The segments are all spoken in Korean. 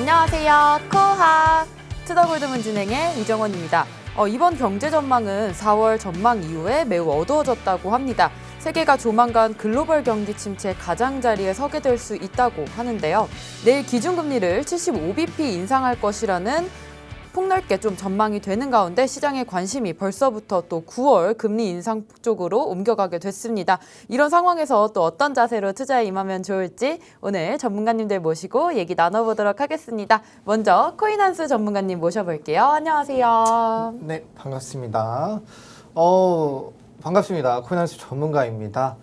안녕하세요. 코하 투더골드문 진행의 이정원입니다. 이번 경제 전망은 4월 전망 이후에 매우 어두워졌다고 합니다. 세계가 조만간 글로벌 경기 침체 가장자리에 서게 될 수 있다고 하는데요. 내일 기준금리를 75bp 인상할 것이라는 폭넓게 좀 전망이 되는 가운데 시장의 관심이 벌써부터 또 9월 금리 인상 쪽으로 옮겨가게 됐습니다. 이런 상황에서 또 어떤 자세로 투자에 임하면 좋을지 오늘 전문가님들 모시고 얘기 나눠보도록 하겠습니다. 먼저 코인한수 전문가님 모셔볼게요. 안녕하세요. 네, 반갑습니다. 반갑습니다. 코인한수 전문가입니다.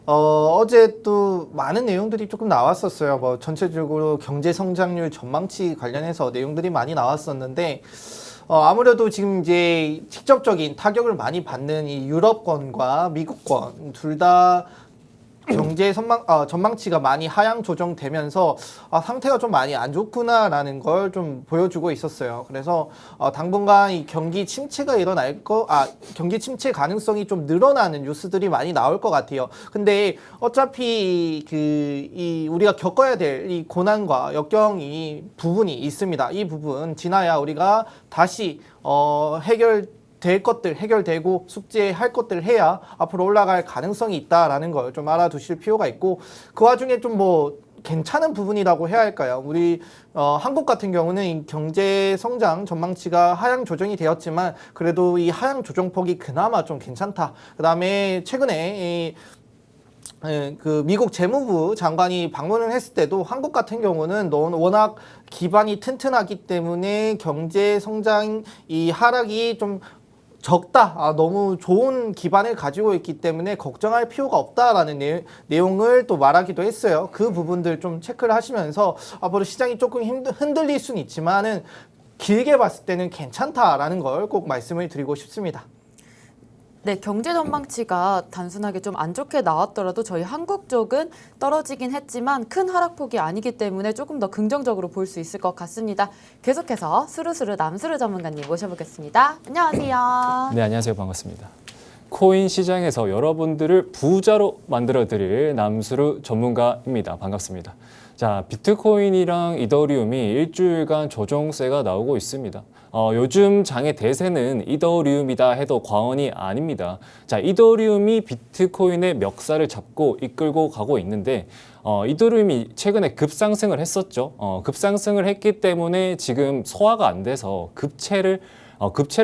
어제 또 많은 내용들이 조금 나왔었어요. 전체적으로 경제 성장률 전망치 관련해서 내용들이 많이 나왔었는데, 아무래도 지금 이제 직접적인 타격을 많이 받는 이 유럽권과 미국권 둘 다 경제 전망치가 많이 하향 조정되면서 상태가 좀 많이 안 좋구나라는 걸 좀 보여주고 있었어요. 그래서 당분간 이 경기 침체가 경기 침체 가능성이 좀 늘어나는 뉴스들이 많이 나올 것 같아요. 근데 어차피 우리가 겪어야 될 이 고난과 역경이 부분이 있습니다. 이 부분 지나야 우리가 다시 해결되고 숙제할 것들 해야 앞으로 올라갈 가능성이 있다라는 걸 좀 알아두실 필요가 있고, 그 와중에 좀 괜찮은 부분이라고 해야 할까요? 우리 한국 같은 경우는 이 경제 성장 전망치가 하향 조정이 되었지만 그래도 이 하향 조정폭이 그나마 좀 괜찮다. 그다음에 최근에 미국 재무부 장관이 방문을 했을 때도 한국 같은 경우는 워낙 기반이 튼튼하기 때문에 경제 성장 이 하락이 좀 적다. 너무 좋은 기반을 가지고 있기 때문에 걱정할 필요가 없다라는 내용을 또 말하기도 했어요. 그 부분들 좀 체크를 하시면서 앞으로 시장이 조금 흔들릴 수는 있지만은 길게 봤을 때는 괜찮다라는 걸 꼭 말씀을 드리고 싶습니다. 네, 경제 전망치가 단순하게 좀 안 좋게 나왔더라도 저희 한국 쪽은 떨어지긴 했지만 큰 하락폭이 아니기 때문에 조금 더 긍정적으로 볼 수 있을 것 같습니다. 계속해서 수루수루 남수루 전문가님 모셔보겠습니다. 안녕하세요. 네, 안녕하세요. 반갑습니다. 코인 시장에서 여러분들을 부자로 만들어드릴 남수루 전문가입니다. 반갑습니다. 자, 비트코인이랑 이더리움이 일주일간 조정세가 나오고 있습니다. 요즘 장의 대세는 이더리움이다 해도 과언이 아닙니다. 자, 이더리움이 비트코인의 멱살을 잡고 이끌고 가고 있는데 이더리움이 최근에 급상승을 했었죠. 급상승을 했기 때문에 지금 소화가 안 돼서 급체를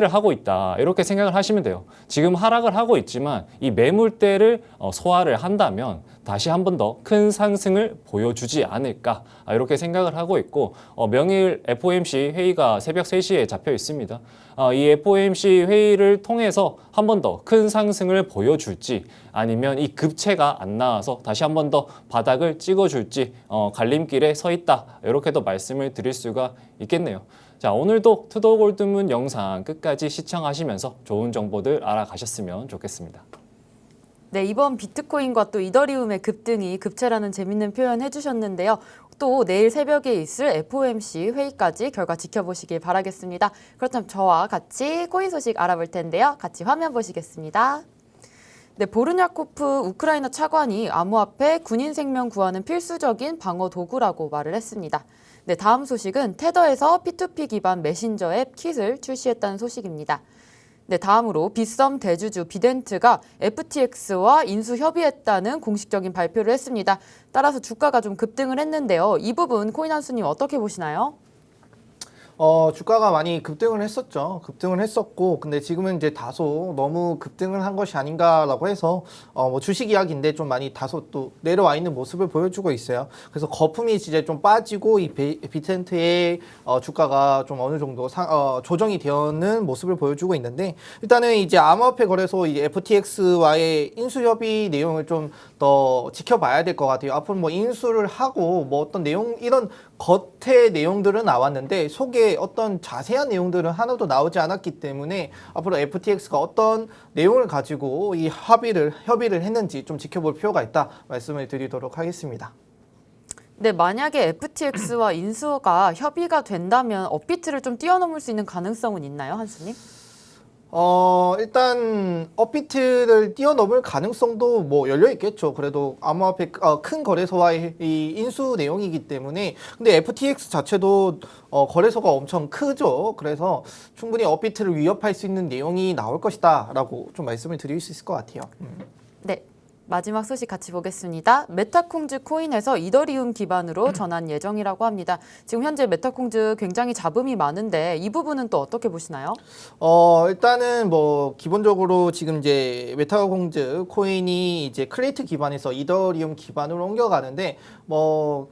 하고 있다. 이렇게 생각을 하시면 돼요. 지금 하락을 하고 있지만 이 매물대를 소화를 한다면 다시 한 번 더 큰 상승을 보여주지 않을까 이렇게 생각을 하고 있고, 명일 FOMC 회의가 새벽 3시에 잡혀 있습니다. 이 FOMC 회의를 통해서 한 번 더 큰 상승을 보여줄지 아니면 이 급체가 안 나와서 다시 한 번 더 바닥을 찍어줄지 갈림길에 서 있다. 이렇게도 말씀을 드릴 수가 있겠네요. 자, 오늘도 투더골드문 영상 끝까지 시청하시면서 좋은 정보들 알아가셨으면 좋겠습니다. 네, 이번 비트코인과 또 이더리움의 급등이 급체라는 재밌는 표현 해주셨는데요. 또 내일 새벽에 있을 FOMC 회의까지 결과 지켜보시길 바라겠습니다. 그렇다면 저와 같이 코인 소식 알아볼 텐데요. 같이 화면 보시겠습니다. 네, 보르냐코프 우크라이나 차관이 암호화폐 군인 생명 구하는 필수적인 방어 도구라고 말을 했습니다. 네, 다음 소식은 테더에서 P2P 기반 메신저 앱 킷을 출시했다는 소식입니다. 네, 다음으로 빗썸 대주주 비덴트가 FTX와 인수 협의했다는 공식적인 발표를 했습니다. 따라서 주가가 좀 급등을 했는데요. 이 부분 코인한수님 어떻게 보시나요? 주가가 많이 급등을 했었죠. 급등을 했었고, 근데 지금은 이제 다소 너무 급등을 한 것이 아닌가라고 해서, 주식 이야기인데 좀 많이 다소 또 내려와 있는 모습을 보여주고 있어요. 그래서 거품이 이제 좀 빠지고, 이 비텐트의 주가가 좀 어느 정도 조정이 되는 모습을 보여주고 있는데, 일단은 이제 암호화폐 거래소 이제 FTX와의 인수 협의 내용을 좀 더 지켜봐야 될 것 같아요. 앞으로 인수를 하고 어떤 내용, 이런 겉의 내용들은 나왔는데 속에 어떤 자세한 내용들은 하나도 나오지 않았기 때문에 앞으로 FTX가 어떤 내용을 가지고 이 협의를 했는지 좀 지켜볼 필요가 있다 말씀을 드리도록 하겠습니다. 네, 만약에 FTX와 인수가 협의가 된다면 업비트를 좀 뛰어넘을 수 있는 가능성은 있나요, 한수님? 일단 업비트를 뛰어넘을 가능성도 뭐 열려 있겠죠. 그래도 암호화폐 큰 거래소와의 이 인수 내용이기 때문에. 근데 FTX 자체도 거래소가 엄청 크죠. 그래서 충분히 업비트를 위협할 수 있는 내용이 나올 것이다라고 좀 말씀을 드릴 수 있을 것 같아요. 네. 마지막 소식 같이 보겠습니다. 메타콩즈 코인에서 이더리움 기반으로 전환 예정이라고 합니다. 지금 현재 메타콩즈 굉장히 잡음이 많은데 이 부분은 또 어떻게 보시나요? 일단은 뭐 기본적으로 지금 이제 메타콩즈 코인이 이제 클레이트 기반에서 이더리움 기반으로 옮겨가는데 뭐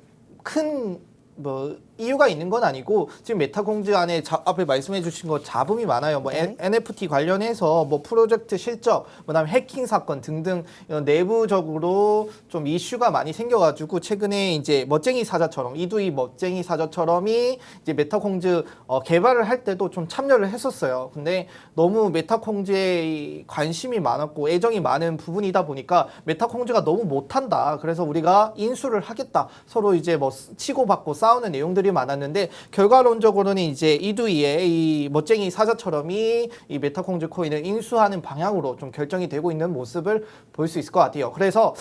이유가 있는 건 아니고 지금 메타콩즈 안에 앞에 말씀해 주신 거 잡음이 많아요. 뭐 네. NFT 관련해서 뭐 프로젝트 실적, 그다음에 해킹 사건 등등 이런 내부적으로 좀 이슈가 많이 생겨가지고 최근에 이제 멋쟁이 사자처럼 이두희 멋쟁이 사자처럼이 이제 메타콩즈 개발을 할 때도 좀 참여를 했었어요. 근데 너무 메타콩즈에 관심이 많았고 애정이 많은 부분이다 보니까 메타콩즈가 너무 못한다. 그래서 우리가 인수를 하겠다. 서로 이제 뭐 치고받고 싸우는 내용들이 많았는데 결과론적으로는 이제 이두희의 이 멋쟁이 사자처럼이 이 메타콩즈 코인을 인수하는 방향으로 좀 결정이 되고 있는 모습을 볼 수 있을 것 같아요. 그래서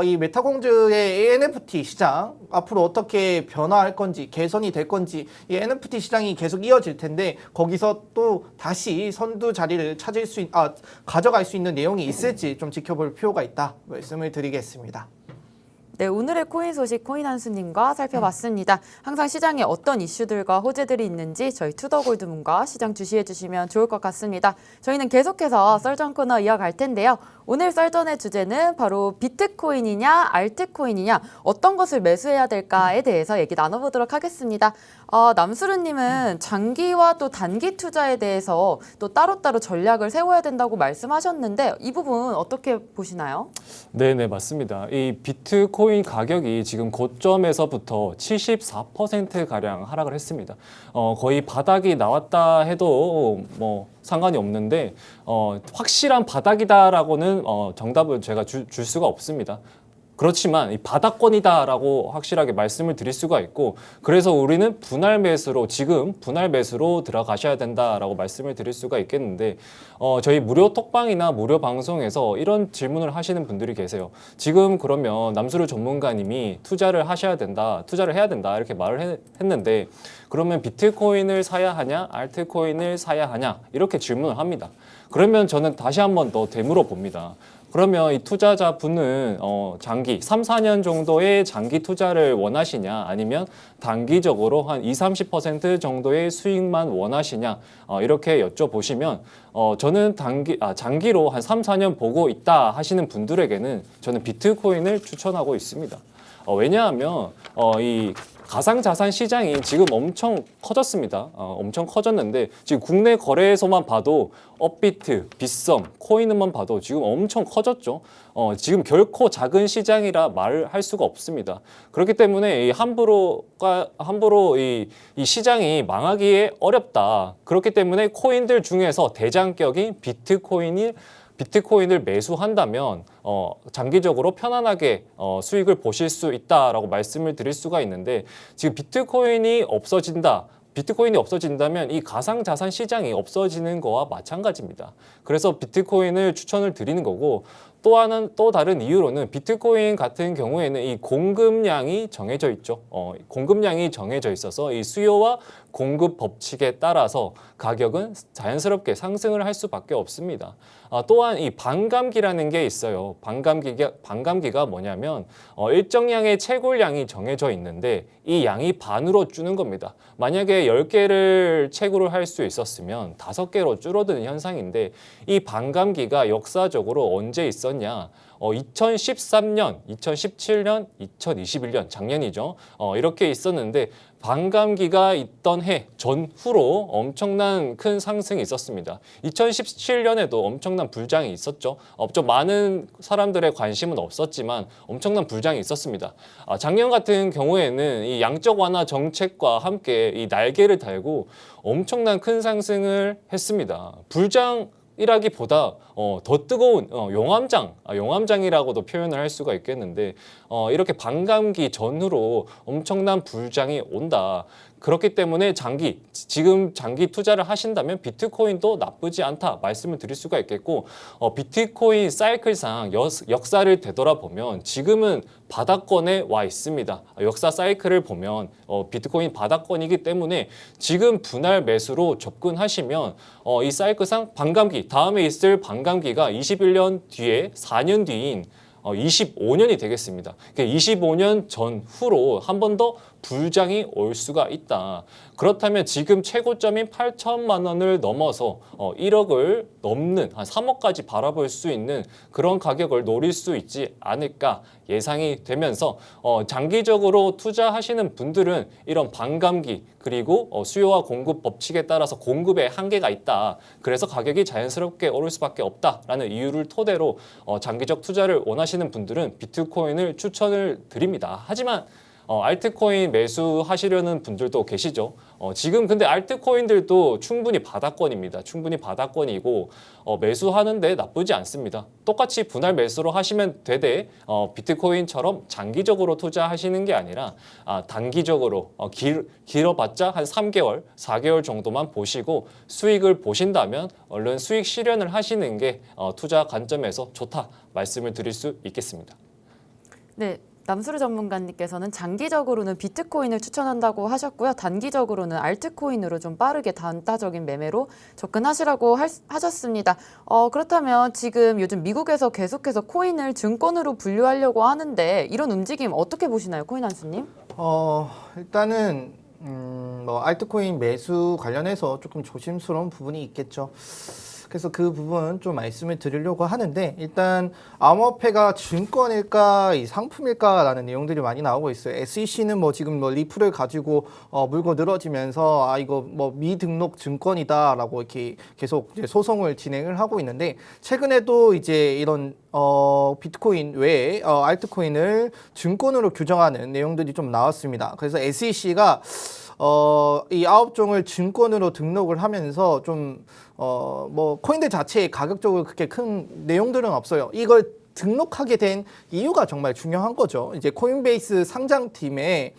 이 메타콩즈의 NFT 시장 앞으로 어떻게 변화할 건지 개선이 될 건지 이 NFT 시장이 계속 이어질 텐데 거기서 또 다시 선두 자리를 가져갈 수 있는 내용이 있을지 좀 지켜볼 필요가 있다 말씀을 드리겠습니다. 네, 오늘의 코인 소식 코인 한수님과 살펴봤습니다. 항상 시장에 어떤 이슈들과 호재들이 있는지 저희 투더골드문과 시장 주시해 주시면 좋을 것 같습니다. 저희는 계속해서 썰전 코너 이어갈 텐데요. 오늘 썰전의 주제는 바로 비트코인이냐 알트코인이냐 어떤 것을 매수해야 될까에 대해서 얘기 나눠보도록 하겠습니다. 남수르님은 장기와 또 단기 투자에 대해서 또 따로따로 전략을 세워야 된다고 말씀하셨는데 이 부분 어떻게 보시나요? 네네, 맞습니다. 이 비트코인 가격이 지금 고점에서부터 74%가량 하락을 했습니다. 거의 바닥이 나왔다 해도 뭐 상관이 없는데 확실한 바닥이다라고는 정답을 제가 줄 수가 없습니다. 그렇지만 이 바닥권이다라고 확실하게 말씀을 드릴 수가 있고 그래서 우리는 지금 분할 매수로 들어가셔야 된다라고 말씀을 드릴 수가 있겠는데 저희 무료 톡방이나 무료 방송에서 이런 질문을 하시는 분들이 계세요. 지금 그러면 남수르 전문가님이 투자를 해야 된다 이렇게 말을 했는데 그러면 비트코인을 사야 하냐 알트코인을 사야 하냐 이렇게 질문을 합니다. 그러면 저는 다시 한번 더 되물어 봅니다. 그러면 이 투자자분은 장기 3, 4년 정도의 장기 투자를 원하시냐 아니면 단기적으로 한 20-30% 정도의 수익만 원하시냐 이렇게 여쭤보시면 저는 장기로 한 3, 4년 보고 있다 하시는 분들에게는 저는 비트코인을 추천하고 있습니다. 왜냐하면 이 가상자산 시장이 지금 엄청 커졌습니다. 엄청 커졌는데 지금 국내 거래소만 봐도 업비트, 빗썸, 코인만 봐도 지금 엄청 커졌죠. 지금 결코 작은 시장이라 말을 할 수가 없습니다. 그렇기 때문에 함부로 이 시장이 망하기에 어렵다. 그렇기 때문에 코인들 중에서 대장격인 비트코인을 매수한다면 장기적으로 편안하게 수익을 보실 수 있다라고 말씀을 드릴 수가 있는데 지금 비트코인이 없어진다면 이 가상자산 시장이 없어지는 거와 마찬가지입니다. 그래서 비트코인을 추천을 드리는 거고 또 다른 이유로는 비트코인 같은 경우에는 이 공급량이 정해져 있죠. 공급량이 정해져 있어서 이 수요와 공급 법칙에 따라서 가격은 자연스럽게 상승을 할 수밖에 없습니다. 또한 이 반감기라는 게 있어요. 반감기가 뭐냐면 일정량의 채굴량이 정해져 있는데 이 양이 반으로 주는 겁니다. 만약에 10개를 채굴을 할 수 있었으면 5개로 줄어드는 현상인데 이 반감기가 역사적으로 언제 있었냐? 2013년, 2017년, 2021년 작년이죠. 이렇게 있었는데 반감기가 있던 해 전후로 엄청난 큰 상승이 있었습니다. 2017년에도 엄청난 불장이 있었죠. 좀 많은 사람들의 관심은 없었지만 엄청난 불장이 있었습니다. 작년 같은 경우에는 이 양적 완화 정책과 함께 이 날개를 달고 엄청난 큰 상승을 했습니다. 이라기보다 더 뜨거운 용암장이라고도 표현을 할 수가 있겠는데 이렇게 반감기 전후로 엄청난 불장이 온다. 그렇기 때문에 지금 장기 투자를 하신다면 비트코인도 나쁘지 않다 말씀을 드릴 수가 있겠고, 비트코인 사이클상 역사를 되돌아보면 지금은 바닥권에 와 있습니다. 역사 사이클을 보면 비트코인 바닥권이기 때문에 지금 분할 매수로 접근하시면 이 사이클상 반감기, 다음에 있을 반감기가 21년 뒤에 4년 뒤인 25년이 되겠습니다. 25년 전후로 한 번 더 불장이 올 수가 있다. 그렇다면 지금 최고점인 8천만 원을 넘어서 1억을 넘는 한 3억까지 바라볼 수 있는 그런 가격을 노릴 수 있지 않을까 예상이 되면서 장기적으로 투자하시는 분들은 이런 반감기 그리고 수요와 공급 법칙에 따라서 공급에 한계가 있다. 그래서 가격이 자연스럽게 오를 수밖에 없다라는 이유를 토대로 장기적 투자를 원하시는 분들은 비트코인을 추천을 드립니다. 하지만 알트코인 매수하시려는 분들도 계시죠. 지금 근데 알트코인들도 충분히 바닥권입니다. 충분히 바닥권이고 매수하는데 나쁘지 않습니다. 똑같이 분할 매수로 하시면 되되 비트코인처럼 장기적으로 투자하시는 게 아니라 단기적으로 길어봤자 한 3개월, 4개월 정도만 보시고 수익을 보신다면 얼른 수익 실현을 하시는 게 투자 관점에서 좋다 말씀을 드릴 수 있겠습니다. 네. 남수르 전문가님께서는 장기적으로는 비트코인을 추천한다고 하셨고요. 단기적으로는 알트코인으로 좀 빠르게 단타적인 매매로 접근하시라고 하셨습니다. 그렇다면 지금 요즘 미국에서 계속해서 코인을 증권으로 분류하려고 하는데 이런 움직임 어떻게 보시나요, 코인한수님? 일단은 뭐 알트코인 매수 관련해서 조금 조심스러운 부분이 있겠죠. 그래서 그 부분 좀 말씀을 드리려고 하는데, 일단 암호화폐가 증권일까 이 상품일까라는 내용들이 많이 나오고 있어요. SEC는 뭐 지금 뭐 리플을 가지고 물고 늘어지면서 이거 뭐 미등록 증권이다라고 이렇게 계속 이제 소송을 진행을 하고 있는데, 최근에도 이제 이런 비트코인 외에 알트코인을 증권으로 규정하는 내용들이 좀 나왔습니다. 그래서 SEC가 이 9종을 증권으로 등록을 하면서 좀 뭐 코인들 자체의 가격적으로 그렇게 큰 내용들은 없어요. 이걸 등록하게 된 이유가 정말 중요한 거죠. 이제 코인베이스 상장팀에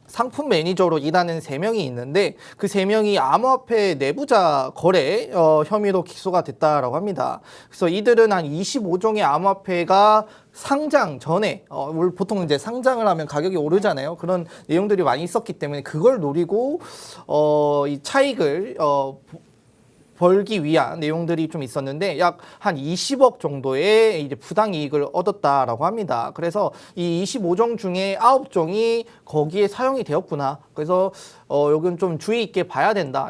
상품 매니저로 일하는 3명이 있는데, 그 3명이 암호화폐 내부자 거래 혐의로 기소가 됐다라고 합니다. 그래서 이들은 한 25종의 암호화폐가 상장 전에 보통 이제 상장을 하면 가격이 오르잖아요. 그런 내용들이 많이 있었기 때문에 그걸 노리고 이 차익을 벌기 위한 내용들이 좀 있었는데, 약 한 20억 정도의 이제 부당이익을 얻었다라고 합니다. 그래서 이 25종 중에 9종이 거기에 사용이 되었구나. 그래서 여기는 좀 주의 있게 봐야 된다.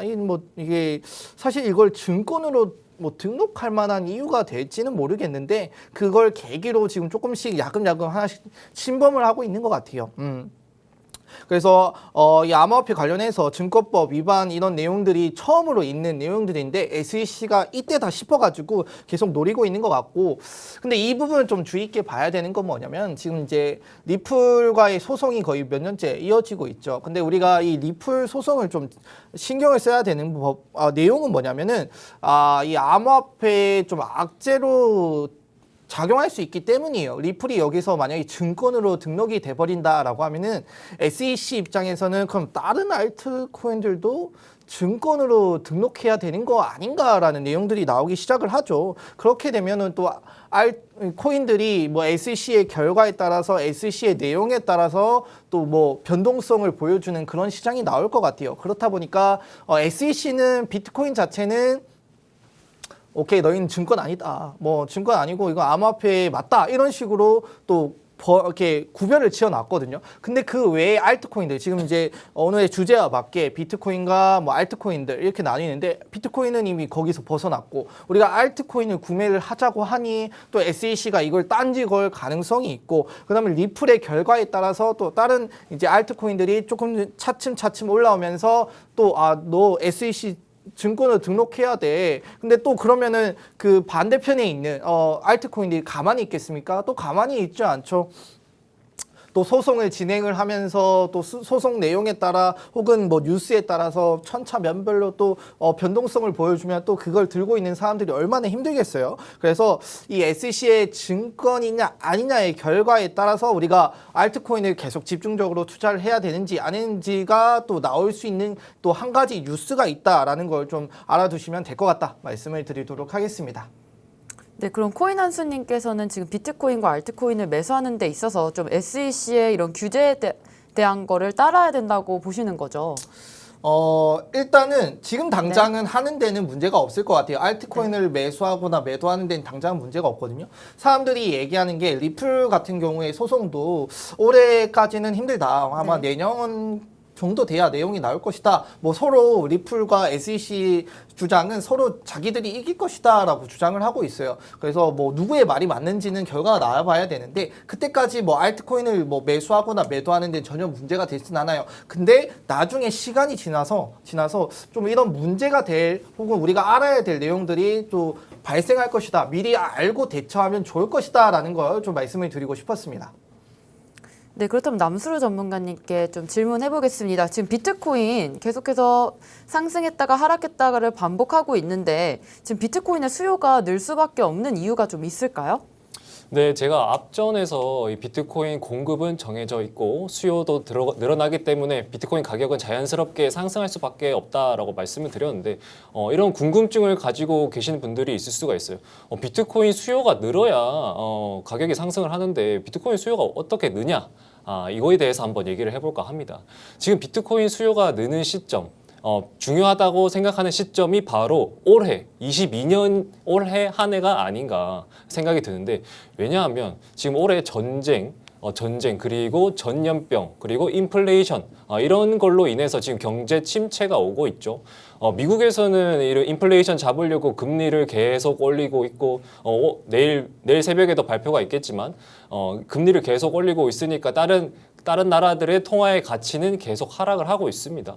이게 사실 이걸 증권으로 뭐 등록할 만한 이유가 될지는 모르겠는데, 그걸 계기로 지금 조금씩 야금야금 하나씩 침범을 하고 있는 것 같아요. 그래서 이 암호화폐 관련해서 증권법 위반 이런 내용들이 처음으로 있는 내용들인데, SEC가 이때다 싶어가지고 계속 노리고 있는 것 같고, 근데 이 부분을 좀 주의 있게 봐야 되는 건 뭐냐면, 지금 이제 리플과의 소송이 거의 몇 년째 이어지고 있죠. 근데 우리가 이 리플 소송을 좀 신경을 써야 되는 내용은 뭐냐면은 이 암호화폐 좀 악재로 작용할 수 있기 때문이에요. 리플이 여기서 만약에 증권으로 등록이 돼버린다라고 하면은 SEC 입장에서는 그럼 다른 알트코인들도 증권으로 등록해야 되는 거 아닌가라는 내용들이 나오기 시작을 하죠. 그렇게 되면은 또 코인들이 뭐 SEC의 결과에 따라서, SEC의 내용에 따라서 또 뭐 변동성을 보여주는 그런 시장이 나올 것 같아요. 그렇다 보니까 SEC는 비트코인 자체는 오케이, 너희는 증권 아니다. 뭐 증권 아니고 이거 암호화폐에 맞다. 이런 식으로 또 이렇게 구별을 지어놨거든요. 근데 그 외에 알트코인들, 지금 이제 오늘의 주제와 맞게 비트코인과 뭐 알트코인들 이렇게 나뉘는데, 비트코인은 이미 거기서 벗어났고, 우리가 알트코인을 구매를 하자고 하니 또 SEC가 이걸 딴지 걸 가능성이 있고, 그다음에 리플의 결과에 따라서 또 다른 이제 알트코인들이 조금 차츰 올라오면서 또 너 SEC 증권을 등록해야 돼. 근데 또 그러면은 그 반대편에 있는 알트코인들이 가만히 있겠습니까? 또 가만히 있지 않죠. 또 소송을 진행을 하면서 또 소송 내용에 따라 혹은 뭐 뉴스에 따라서 천차만별로 또 변동성을 보여주면 또 그걸 들고 있는 사람들이 얼마나 힘들겠어요. 그래서 이 SEC의 증권이냐 아니냐의 결과에 따라서 우리가 알트코인을 계속 집중적으로 투자를 해야 되는지 아닌지가 또 나올 수 있는 또 한 가지 뉴스가 있다라는 걸 좀 알아두시면 될 것 같다 말씀을 드리도록 하겠습니다. 네, 그럼 코인 한수님께서는 지금 비트코인과 알트코인을 매수하는 데 있어서 좀 SEC의 이런 규제에 대한 거를 따라야 된다고 보시는 거죠? 일단은 지금 당장은 하는 데는 문제가 없을 것 같아요. 알트코인을 매수하거나 매도하는 데는 당장은 문제가 없거든요. 사람들이 얘기하는 게 리플 같은 경우에 소송도 올해까지는 힘들다. 아마 내년 정도 돼야 내용이 나올 것이다. 뭐 서로 리플과 SEC 주장은 서로 자기들이 이길 것이다라고 주장을 하고 있어요. 그래서 뭐 누구의 말이 맞는지는 결과가 나와봐야 되는데 그때까지 뭐 알트코인을 뭐 매수하거나 매도하는 데 전혀 문제가 되진 않아요. 근데 나중에 시간이 지나서 좀 이런 문제가 될 혹은 우리가 알아야 될 내용들이 또 발생할 것이다. 미리 알고 대처하면 좋을 것이다라는 걸 좀 말씀을 드리고 싶었습니다. 네, 그렇다면 남수르 전문가님께 좀 질문해 보겠습니다. 지금 비트코인 계속해서 상승했다가 하락했다가를 반복하고 있는데 지금 비트코인의 수요가 늘 수밖에 없는 이유가 좀 있을까요? 네, 제가 앞전에서 이 비트코인 공급은 정해져 있고 수요도 늘어나기 때문에 비트코인 가격은 자연스럽게 상승할 수밖에 없다라고 말씀을 드렸는데 이런 궁금증을 가지고 계시는 분들이 있을 수가 있어요. 비트코인 수요가 늘어야 가격이 상승을 하는데 비트코인 수요가 어떻게 느냐? 이거에 대해서 한번 얘기를 해볼까 합니다. 지금 비트코인 수요가 느는 시점, 중요하다고 생각하는 시점이 바로 올해 22년 올해 한 해가 아닌가 생각이 드는데 왜냐하면 지금 올해 전쟁 그리고 전염병 그리고 인플레이션 이런 걸로 인해서 지금 경제 침체가 오고 있죠. 미국에서는 이런 인플레이션 잡으려고 금리를 계속 올리고 있고 내일 새벽에도 발표가 있겠지만 금리를 계속 올리고 있으니까 다른 나라들의 통화의 가치는 계속 하락을 하고 있습니다.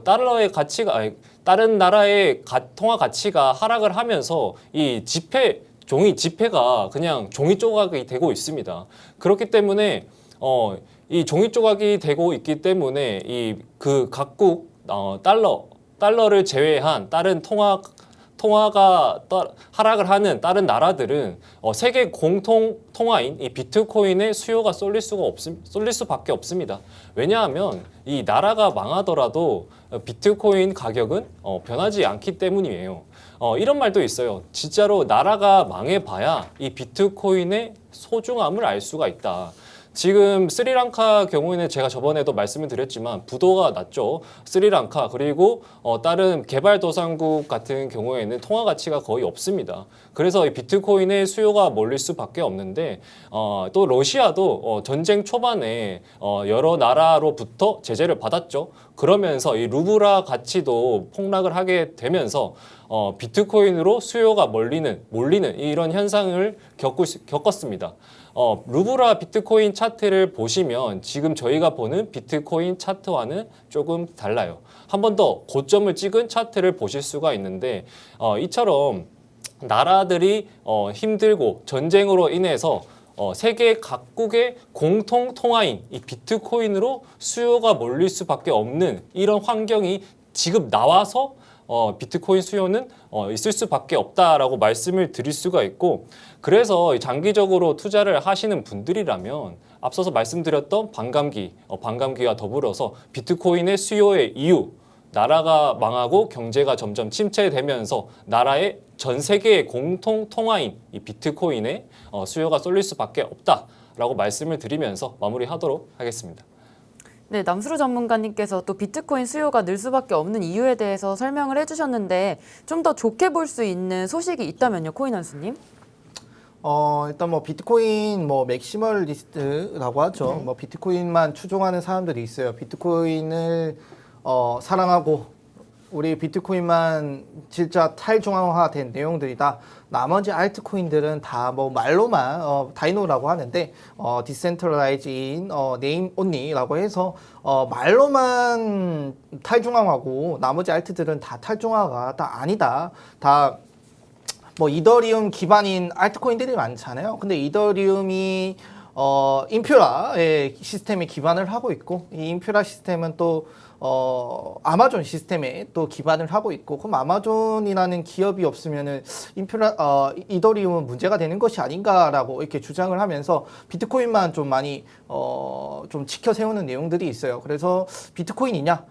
달러의 가치가 다른 나라의 통화 가치가 하락을 하면서 이 종이 지폐가 그냥 종이 조각이 되고 있습니다. 그렇기 때문에 이 종이 조각이 되고 있기 때문에 이 그 각국 달러를 제외한 다른 통화가 하락을 하는 다른 나라들은 세계 공통 통화인 이 비트코인의 수요가 쏠릴 수밖에 없습니다. 왜냐하면 이 나라가 망하더라도 비트코인 가격은 변하지 않기 때문이에요. 이런 말도 있어요. 진짜로 나라가 망해봐야 이 비트코인의 소중함을 알 수가 있다. 지금 스리랑카 경우에는 제가 저번에도 말씀을 드렸지만 부도가 났죠. 스리랑카 그리고 다른 개발도상국 같은 경우에는 통화 가치가 거의 없습니다. 그래서 이 비트코인의 수요가 몰릴 수밖에 없는데 또 러시아도 전쟁 초반에 여러 나라로부터 제재를 받았죠. 그러면서 이 루블화 가치도 폭락을 하게 되면서 비트코인으로 수요가 몰리는 이런 현상을 겪었습니다. 루블화 비트코인 차트를 보시면 지금 저희가 보는 비트코인 차트와는 조금 달라요. 한 번 더 고점을 찍은 차트를 보실 수가 있는데 이처럼 나라들이 힘들고 전쟁으로 인해서 세계 각국의 공통 통화인 이 비트코인으로 수요가 몰릴 수밖에 없는 이런 환경이 지금 나와서 비트코인 수요는 있을 수밖에 없다라고 말씀을 드릴 수가 있고 그래서 장기적으로 투자를 하시는 분들이라면 앞서서 말씀드렸던 반감기와 더불어서 비트코인의 수요의 이유 나라가 망하고 경제가 점점 침체되면서 나라의 전 세계의 공통 통화인 이 비트코인의 수요가 쏠릴 수밖에 없다라고 말씀을 드리면서 마무리하도록 하겠습니다. 네, 남수르 전문가님께서 또 비트코인 수요가 늘 수밖에 없는 이유에 대해서 설명을 해주셨는데 좀 더 좋게 볼 수 있는 소식이 있다면요, 코인 한수님? 일단 뭐 비트코인 뭐 맥시멀리스트라고 하죠. 뭐 비트코인만 추종하는 사람들이 있어요. 비트코인을 사랑하고 우리 비트코인만 진짜 탈중앙화된 내용들이다. 나머지 알트코인들은 다 뭐 말로만 다이노라고 하는데 디센트럴라이즈인 네임 온리라고 해서 말로만 탈중앙화고 나머지 알트들은 다 탈중앙화가 다 아니다. 다 뭐 이더리움 기반인 알트코인들이 많잖아요. 근데 이더리움이 인퓨라의 시스템에 기반을 하고 있고 이 인퓨라 시스템은 또 아마존 시스템에 또 기반을 하고 있고 그럼 아마존이라는 기업이 없으면은 이더리움은 문제가 되는 것이 아닌가라고 이렇게 주장을 하면서 비트코인만 좀 많이 좀 지켜 세우는 내용들이 있어요. 그래서 비트코인이냐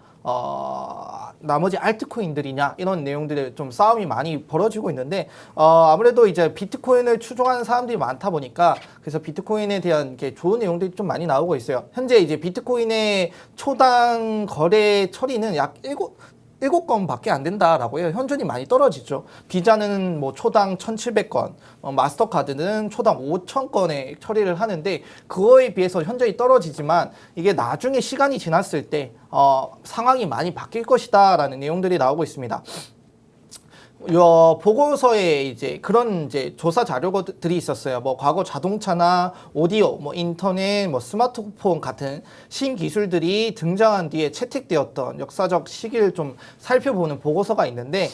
나머지 알트코인들이냐 이런 내용들의 좀 싸움이 많이 벌어지고 있는데 아무래도 이제 비트코인을 추종하는 사람들이 많다 보니까 그래서 비트코인에 대한 이렇게 좋은 내용들이 좀 많이 나오고 있어요. 현재 이제 비트코인의 초당 거래 처리는 약 7건밖에 안 된다라고 해요. 현존이 많이 떨어지죠. 비자는 뭐 초당 1,700건, 마스터카드는 초당 5,000건의 처리를 하는데 그거에 비해서 현저히 떨어지지만 이게 나중에 시간이 지났을 때 상황이 많이 바뀔 것이다라는 내용들이 나오고 있습니다. 보고서에 이제 그런 이제 조사 자료들이 있었어요. 뭐 과거 자동차나 오디오, 뭐 인터넷, 뭐 스마트폰 같은 신기술들이 등장한 뒤에 채택되었던 역사적 시기를 좀 살펴보는 보고서가 있는데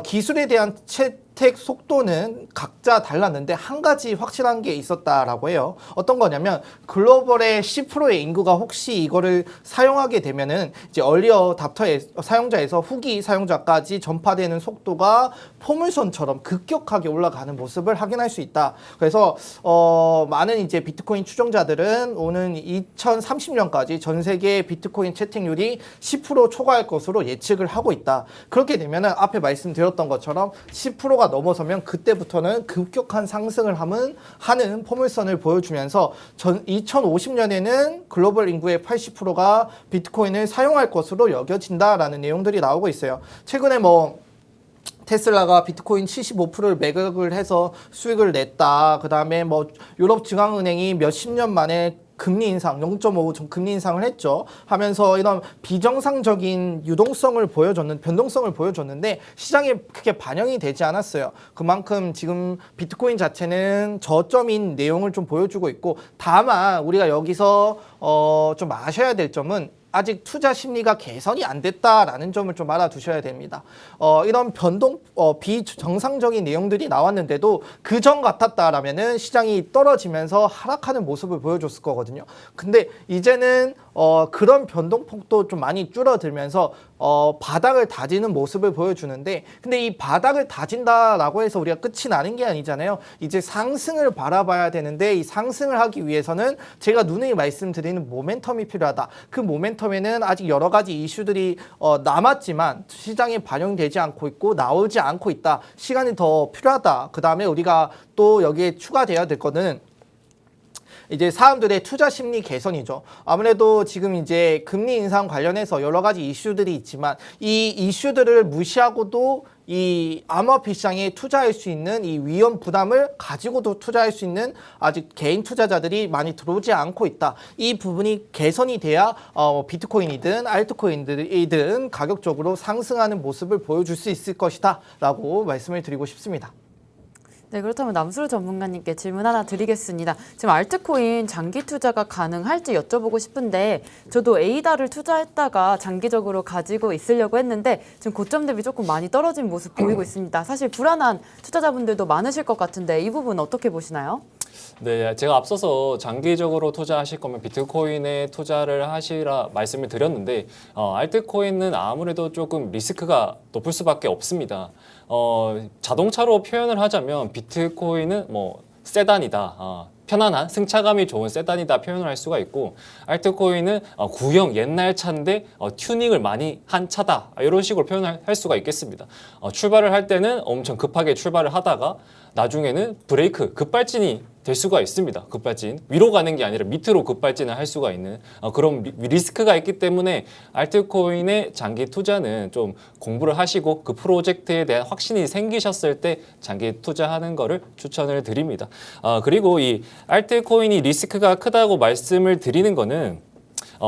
기술에 대한 채택 속도는 각자 달랐는데 한 가지 확실한 게 있었다라고 해요. 어떤 거냐면 글로벌의 10%의 인구가 혹시 이거를 사용하게 되면은 이제 얼리 어답터의 사용자에서 후기 사용자까지 전파되는 속도가 포물선처럼 급격하게 올라가는 모습을 확인할 수 있다. 그래서 많은 이제 비트코인 추종자들은 오는 2030년까지 전 세계 비트코인 채택률이 10% 초과할 것으로 예측을 하고 있다. 그렇게 되면은 앞에 말씀드렸던 것처럼 10%가 넘어서면 그때부터는 급격한 상승을 하는 포물선을 보여주면서 2050년에는 글로벌 인구의 80%가 비트코인을 사용할 것으로 여겨진다라는 내용들이 나오고 있어요. 최근에 뭐 테슬라가 비트코인 75%를 매각을 해서 수익을 냈다. 그 다음에 뭐 유럽 중앙은행이 몇십 년 만에 금리 인상, 0.5 금리 인상을 했죠. 하면서 이런 비정상적인 변동성을 보여줬는데 시장에 크게 반영이 되지 않았어요. 그만큼 지금 비트코인 자체는 저점인 내용을 좀 보여주고 있고 다만 우리가 여기서 좀 아셔야 될 점은 아직 투자 심리가 개선이 안 됐다라는 점을 좀 알아두셔야 됩니다. 이런 비정상적인 내용들이 나왔는데도 그전 같았다라면은 시장이 떨어지면서 하락하는 모습을 보여줬을 거거든요. 근데 이제는 그런 변동폭도 좀 많이 줄어들면서 바닥을 다지는 모습을 보여주는데 근데 이 바닥을 다진다라고 해서 우리가 끝이 나는 게 아니잖아요. 이제 상승을 바라봐야 되는데 이 상승을 하기 위해서는 제가 누누이 말씀드리는 모멘텀이 필요하다. 그 모멘텀에는 아직 여러 가지 이슈들이 남았지만 시장에 반영되지 않고 있고 나오지 않고 있다. 시간이 더 필요하다. 그 다음에 우리가 또 여기에 추가돼야 될 거는 이제 사람들의 투자 심리 개선이죠. 아무래도 지금 이제 금리 인상 관련해서 여러 가지 이슈들이 있지만 이 이슈들을 무시하고도 이 암호화폐 시장에 투자할 수 있는 이 위험 부담을 가지고도 투자할 수 있는 아직 개인 투자자들이 많이 들어오지 않고 있다. 이 부분이 개선이 돼야 비트코인이든 알트코인이든 가격적으로 상승하는 모습을 보여줄 수 있을 것이다 라고 말씀을 드리고 싶습니다. 네, 그렇다면 남수르 전문가님께 질문 하나 드리겠습니다. 지금 알트코인 장기 투자가 가능할지 여쭤보고 싶은데 저도 에이다를 투자했다가 장기적으로 가지고 있으려고 했는데 지금 고점 대비 조금 많이 떨어진 모습 보이고 있습니다. 사실 불안한 투자자분들도 많으실 것 같은데 이 부분 어떻게 보시나요? 네, 제가 앞서서 장기적으로 투자하실 거면 비트코인에 투자를 하시라 말씀을 드렸는데 알트코인은 아무래도 조금 리스크가 높을 수밖에 없습니다. 자동차로 표현을 하자면 비트코인은 뭐 세단이다. 편안한 승차감이 좋은 세단이다 표현을 할 수가 있고 알트코인은 구형 옛날 차인데 튜닝을 많이 한 차다 이런 식으로 표현을 할 수가 있겠습니다. 출발을 할 때는 엄청 급하게 출발을 하다가 나중에는 브레이크 급발진이 될 수가 있습니다. 급발진 위로 가는 게 아니라 밑으로 급발진을 할 수가 있는 그런 리스크가 있기 때문에 알트코인의 장기 투자는 좀 공부를 하시고 그 프로젝트에 대한 확신이 생기셨을 때 장기 투자하는 거를 추천을 드립니다. 그리고 이 알트코인이 리스크가 크다고 말씀을 드리는 거는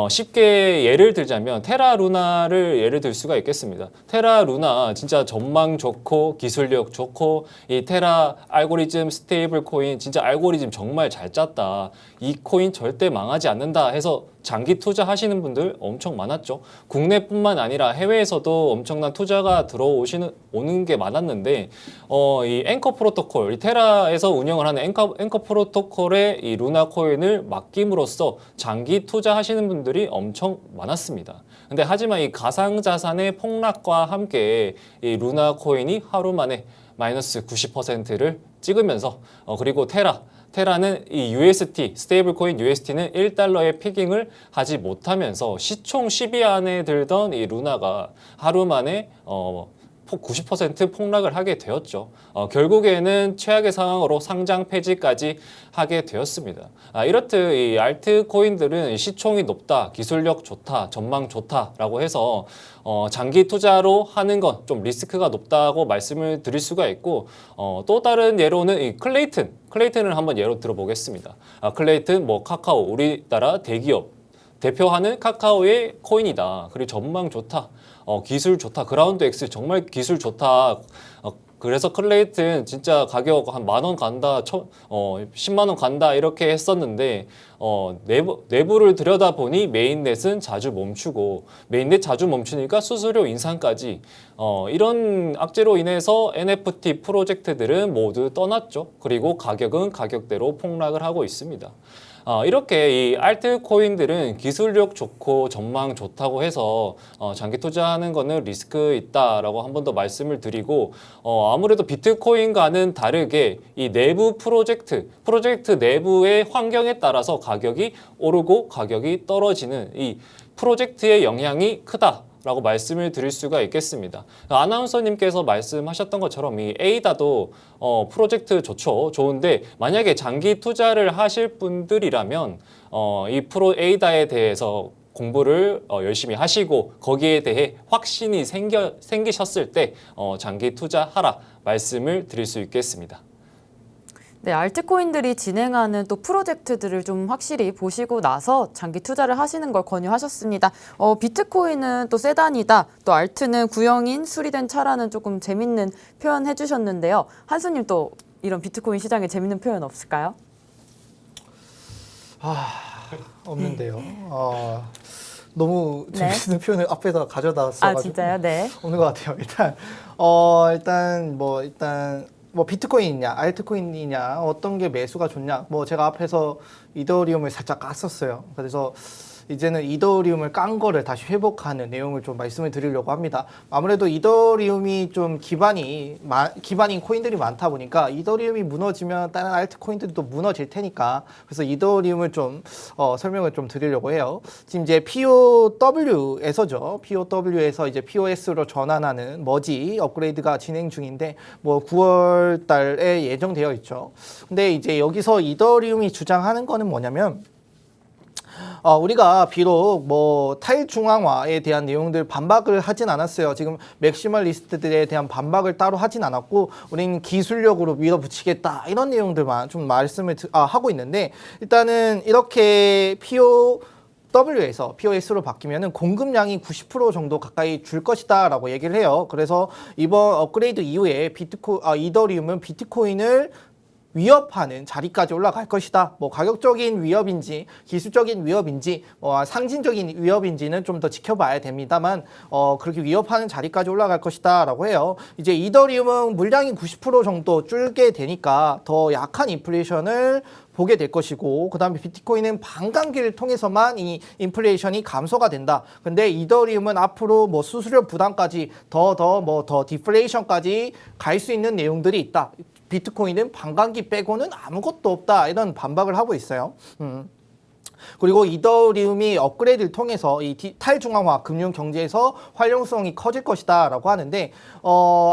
쉽게 예를 들자면 테라루나를 예를 들 수가 있겠습니다. 테라루나 진짜 전망 좋고 기술력 좋고 이 테라 알고리즘 스테이블 코인 진짜 알고리즘 정말 잘 짰다. 이 코인 절대 망하지 않는다 해서 장기 투자하시는 분들 엄청 많았죠. 국내뿐만 아니라 해외에서도 엄청난 투자가 오는 게 많았는데 이 앵커 프로토콜, 이 테라에서 운영을 하는 앵커 프로토콜의 이 루나 코인을 맡김으로써 장기 투자하시는 분들이 엄청 많았습니다. 근데 하지만 이 가상자산의 폭락과 함께 이 루나 코인이 하루 만에 마이너스 90%를 찍으면서 그리고 테라는 이 UST, 스테이블 코인 UST는 1달러의 피깅을 하지 못하면서 시총 10위 안에 들던 이 루나가 하루 만에 90% 폭락을 하게 되었죠. 결국에는 최악의 상황으로 상장 폐지까지 하게 되었습니다. 이렇듯 이 알트코인들은 시총이 높다, 기술력 좋다, 전망 좋다라고 해서 장기 투자로 하는 건 좀 리스크가 높다고 말씀을 드릴 수가 있고 또 다른 예로는 이 클레이튼을 한번 예로 들어보겠습니다. 클레이튼 뭐 카카오 우리나라 대기업 대표하는 카카오의 코인이다. 그리고 전망 좋다. 기술 좋다. 그라운드 X 정말 기술 좋다. 그래서 클레이튼 진짜 가격 한 10,000원 간다, 10만 원 간다 이렇게 했었는데 내부를 들여다보니 메인넷은 자주 멈추고 메인넷 자주 멈추니까 수수료 인상까지 이런 악재로 인해서 NFT 프로젝트들은 모두 떠났죠. 그리고 가격은 가격대로 폭락을 하고 있습니다. 이렇게 이 알트코인들은 기술력 좋고 전망 좋다고 해서 장기 투자하는 거는 리스크 있다라고 한 번 더 말씀을 드리고 아무래도 비트코인과는 다르게 이 내부 프로젝트 내부의 환경에 따라서 가격이 오르고 가격이 떨어지는 이 프로젝트의 영향이 크다. 라고 말씀을 드릴 수가 있겠습니다. 아나운서님께서 말씀하셨던 것처럼 이 에이다도 프로젝트 좋은데 만약에 장기 투자를 하실 분들이라면 이 에이다에 대해서 공부를 열심히 하시고 거기에 대해 확신이 생기셨을 때 장기 투자하라 말씀을 드릴 수 있겠습니다. 네, 알트코인들이 진행하는 또 프로젝트들을 좀 확실히 보시고 나서 장기 투자를 하시는 걸 권유하셨습니다. 비트코인은 또 세단이다, 또 알트는 구형인 수리된 차라는 조금 재밌는 표현 해주셨는데요. 한수님 또 이런 비트코인 시장에 재밌는 표현 없을까요? 없는데요. 너무 네. 재밌는 표현을 앞에서 가져다 써가지고 진짜요? 네. 없는 것 같아요. 일단 뭐 비트코인이냐, 알트코인이냐, 어떤 게 매수가 좋냐. 뭐 제가 앞에서 이더리움을 살짝 깠었어요. 그래서 이제는 이더리움을 깐 거를 다시 회복하는 내용을 좀 말씀을 드리려고 합니다. 아무래도 이더리움이 좀 기반인 코인들이 많다 보니까 이더리움이 무너지면 다른 알트코인들도 무너질 테니까 그래서 이더리움을 좀 설명을 좀 드리려고 해요. 지금 이제 POW에서죠. POW에서 이제 POS로 전환하는 머지 업그레이드가 진행 중인데 뭐 9월 달에 예정되어 있죠. 근데 이제 여기서 이더리움이 주장하는 거는 뭐냐면 우리가 비록 뭐 탈중앙화에 대한 내용들 반박을 하진 않았어요. 지금 맥시멀리스트들에 대한 반박을 따로 하진 않았고 우리는 기술력으로 밀어붙이겠다 이런 내용들만 좀 말씀을 하고 있는데 일단은 이렇게 POW에서 POS로 바뀌면은 공급량이 90% 정도 가까이 줄 것이다 라고 얘기를 해요. 그래서 이번 업그레이드 이후에 이더리움은 비트코인을 위협하는 자리까지 올라갈 것이다. 뭐 가격적인 위협인지 기술적인 위협인지 상징적인 위협인지는 좀 더 지켜봐야 됩니다만 그렇게 위협하는 자리까지 올라갈 것이다 라고 해요. 이제 이더리움은 물량이 90% 정도 줄게 되니까 더 약한 인플레이션을 보게 될 것이고 그 다음에 비트코인은 반감기를 통해서만 이 인플레이션이 감소가 된다. 근데 이더리움은 앞으로 뭐 수수료 부담까지 더 디플레이션까지 갈 수 있는 내용들이 있다. 비트코인은 반감기 빼고는 아무것도 없다 이런 반박을 하고 있어요. 그리고 이더리움이 업그레이드를 통해서 이 탈중앙화 금융 경제에서 활용성이 커질 것이다 라고 하는데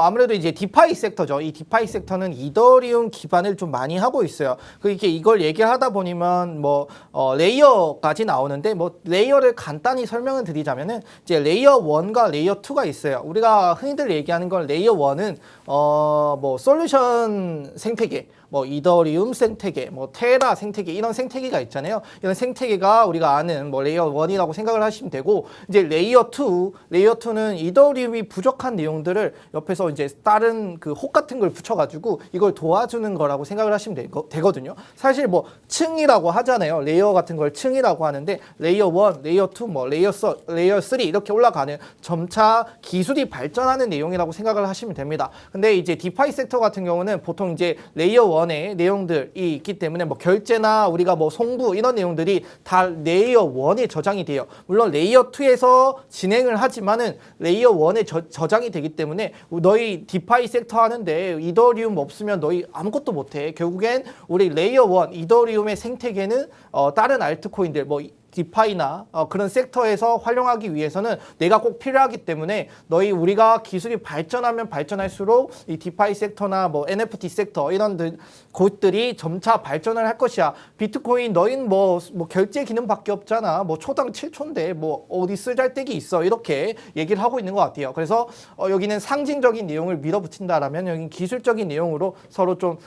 아무래도 이제 디파이 섹터죠. 이 디파이 섹터는 이더리움 기반을 좀 많이 하고 있어요. 그렇게 이걸 얘기하다 보니면 뭐 레이어까지 나오는데 뭐 레이어를 간단히 설명을 드리자면은 이제 레이어 1과 레이어 2가 있어요. 우리가 흔히들 얘기하는 건 레이어 1은 뭐 솔루션 생태계 뭐 이더리움 생태계, 뭐 테라 생태계 이런 생태계가 있잖아요. 이런 생태계가 우리가 아는 뭐 레이어 1이라고 생각을 하시면 되고 이제 레이어 2는 이더리움이 부족한 내용들을 옆에서 이제 다른 그 혹 같은 걸 붙여가지고 이걸 도와주는 거라고 생각을 하시면 되거든요. 사실 뭐 층이라고 하잖아요. 레이어 같은 걸 층이라고 하는데 레이어 1, 레이어 2, 뭐 레이어 3 이렇게 올라가는 점차 기술이 발전하는 내용이라고 생각을 하시면 됩니다. 근데 이제 디파이 섹터 같은 경우는 보통 이제 레이어 1의 내용들이 있기 때문에 뭐 결제나 우리가 뭐 송부 이런 내용들이 다 레이어 1에 저장이 돼요. 물론 레이어 2에서 진행을 하지만은 레이어 1에 저장이 되기 때문에 너희 디파이 섹터 하는데 이더리움 없으면 너희 아무것도 못해. 결국엔 우리 레이어 1 이더리움의 생태계는 다른 알트코인들 뭐 디파이나 그런 섹터에서 활용하기 위해서는 내가 꼭 필요하기 때문에 우리가 기술이 발전하면 발전할수록 이 디파이 섹터나 뭐 NFT 섹터 이런 곳들이 점차 발전을 할 것이야. 비트코인 너희는 뭐 결제 기능밖에 없잖아. 뭐 초당 7초인데 뭐 어디 쓰잘데기 있어. 이렇게 얘기를 하고 있는 것 같아요. 그래서 여기는 상징적인 내용을 밀어붙인다라면 여기는 기술적인 내용으로 서로 좀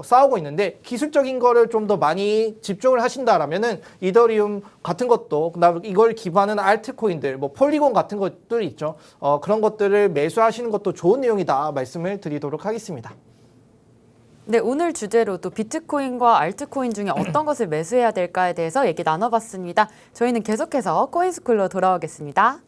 싸우고 있는데 기술적인 거를 좀 더 많이 집중을 하신다라면은 이더리움 같은 것도 그다음 이걸 기반한 알트코인들 뭐 폴리곤 같은 것들이 있죠. 그런 것들을 매수하시는 것도 좋은 내용이다 말씀을 드리도록 하겠습니다. 네, 오늘 주제로 또 비트코인과 알트코인 중에 어떤 것을 매수해야 될까에 대해서 얘기 나눠봤습니다. 저희는 계속해서 코인스쿨로 돌아오겠습니다.